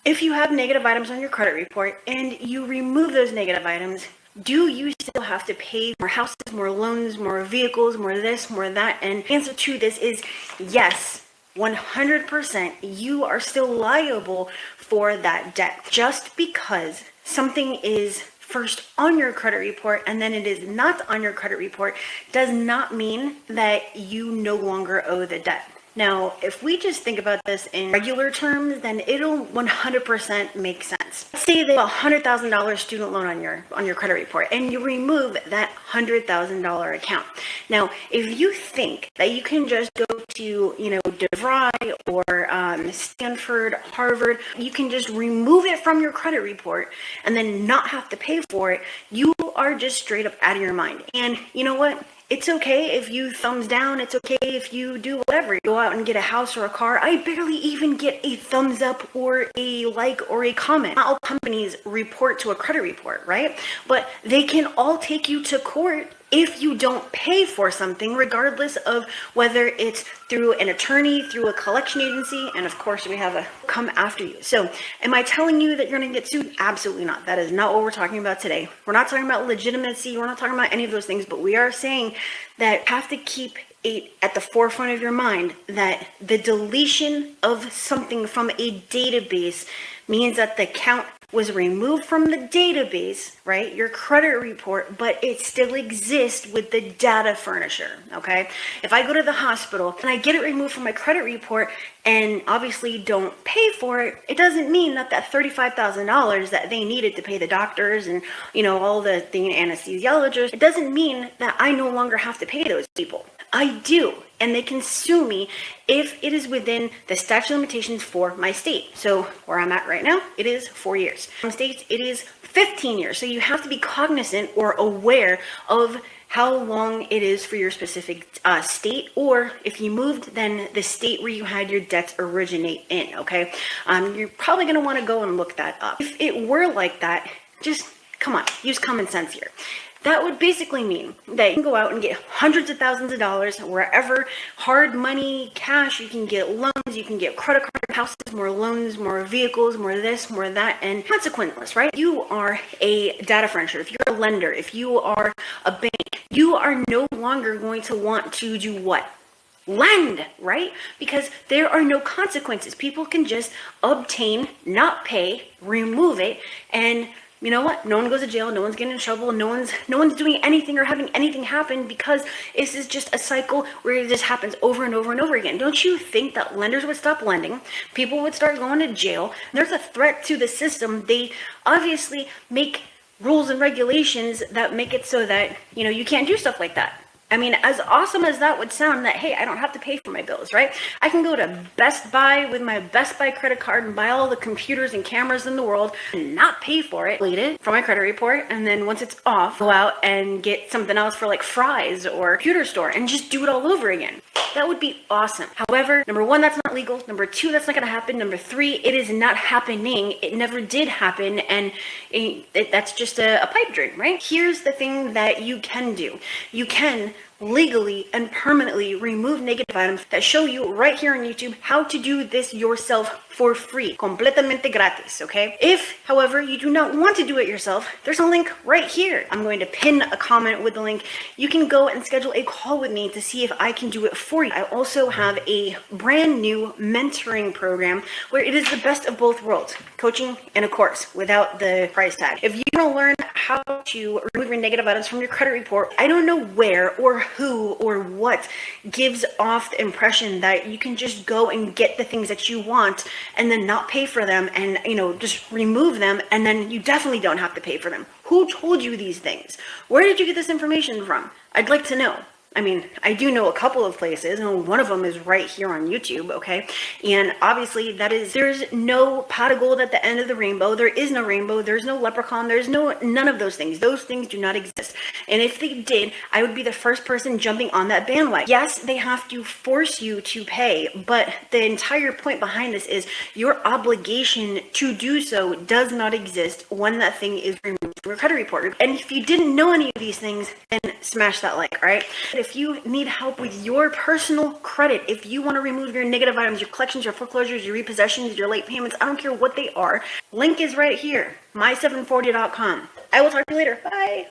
If you have negative items on your credit report and you remove those negative items, do you still have to pay more houses, more loans, more vehicles, more this, more that? And the answer to this is yes, 100%. You are still liable for that debt. Just because something is first on your credit report and then it is not on your credit report does not mean that you no longer owe the debt. Now, if we just think about this in regular terms, then it'll 100% make sense. Let's say they have a $100,000 student loan on your credit report, and you remove that $100,000 account. Now, if you think that you can just go to, DeVry or Stanford, Harvard, you can just remove it from your credit report and then not have to pay for it, you are just straight up out of your mind. And you know what? It's okay if you thumbs down. It's okay if you do whatever. Go out and get a house or a car. I barely even get a thumbs up or a like or a comment. Not all companies report to a credit report, right? But they can all take you to court if you don't pay for something, regardless of whether it's through an attorney, through a collection agency, and of course we have a come after you. So am I telling you that you're gonna get sued? Absolutely not. That is not what we're talking about today. We're not talking about legitimacy. We're not talking about any of those things, but we are saying that you have to keep it at the forefront of your mind that the deletion of something from a database means that the account was removed from the database, right? Your credit report, but it still exists with the data furnisher, okay? If I go to the hospital and I get it removed from my credit report and obviously don't pay for it, it doesn't mean that that $35,000 that they needed to pay the doctors and, all the anesthesiologists, it doesn't mean that I no longer have to pay those people. I do, and they can sue me if it is within the statute of limitations for my state. So where I'm at right now, it is 4 years. Some states, it is 15 years. So you have to be cognizant or aware of how long it is for your specific state, or if you moved, then the state where you had your debts originate in, okay? You're probably gonna wanna go and look that up. If it were like that, just come on, use common sense here. That would basically mean that you can go out and get hundreds of thousands of dollars wherever, hard money, cash, you can get loans, you can get credit card, houses, more loans, more vehicles, more this, more that, and consequentless, right? You are a data furnisher, if you're a lender, if you are a bank, you are no longer going to want to do what? Lend, right? Because there are no consequences. People can just obtain, not pay, remove it, and you know what? No one goes to jail. No one's getting in trouble. No one's doing anything or having anything happen because this is just a cycle where it just happens over and over and over again. Don't you think that lenders would stop lending? People would start going to jail. There's a threat to the system. They obviously make rules and regulations that make it so that, you can't do stuff like that. I mean, as awesome as that would sound, that, hey, I don't have to pay for my bills, right? I can go to Best Buy with my Best Buy credit card and buy all the computers and cameras in the world and not pay for it, delete it from my credit report, and then once it's off, go out and get something else for like Fry's or computer store and just do it all over again. That would be awesome. However, number one, that's not legal. Number two, that's not going to happen. Number three, it is not happening. It never did happen, and that's just a pipe dream, right? Here's the thing that you can do. You can legally and permanently remove negative items that show you right here on YouTube how to do this yourself for free, completamente gratis, okay? If, however, you do not want to do it yourself, there's a link right here. I'm going to pin a comment with the link. You can go and schedule a call with me to see if I can do it for you. I also have a brand new mentoring program where it is the best of both worlds, coaching and a course without the price tag. If you want to learn how to remove your negative items from your credit report, I don't know where or who or what gives off the impression that you can just go and get the things that you want and then not pay for them and, just remove them, and then you definitely don't have to pay for them. Who told you these things? Where did you get this information from? I'd like to know. I mean, I do know a couple of places, and one of them is right here on YouTube, okay? And obviously there's no pot of gold at the end of the rainbow. There is no rainbow. There's no leprechaun. There's none of those things. Those things do not exist. And if they did, I would be the first person jumping on that bandwagon. Yes, they have to force you to pay, but the entire point behind this is your obligation to do so does not exist when that thing is removed from your credit report. And if you didn't know any of these things, then smash that like, right? If you need help with your personal credit, if you want to remove your negative items, your collections, your foreclosures, your repossessions, your late payments, I don't care what they are, link is right here, my740.com. I will talk to you later. Bye.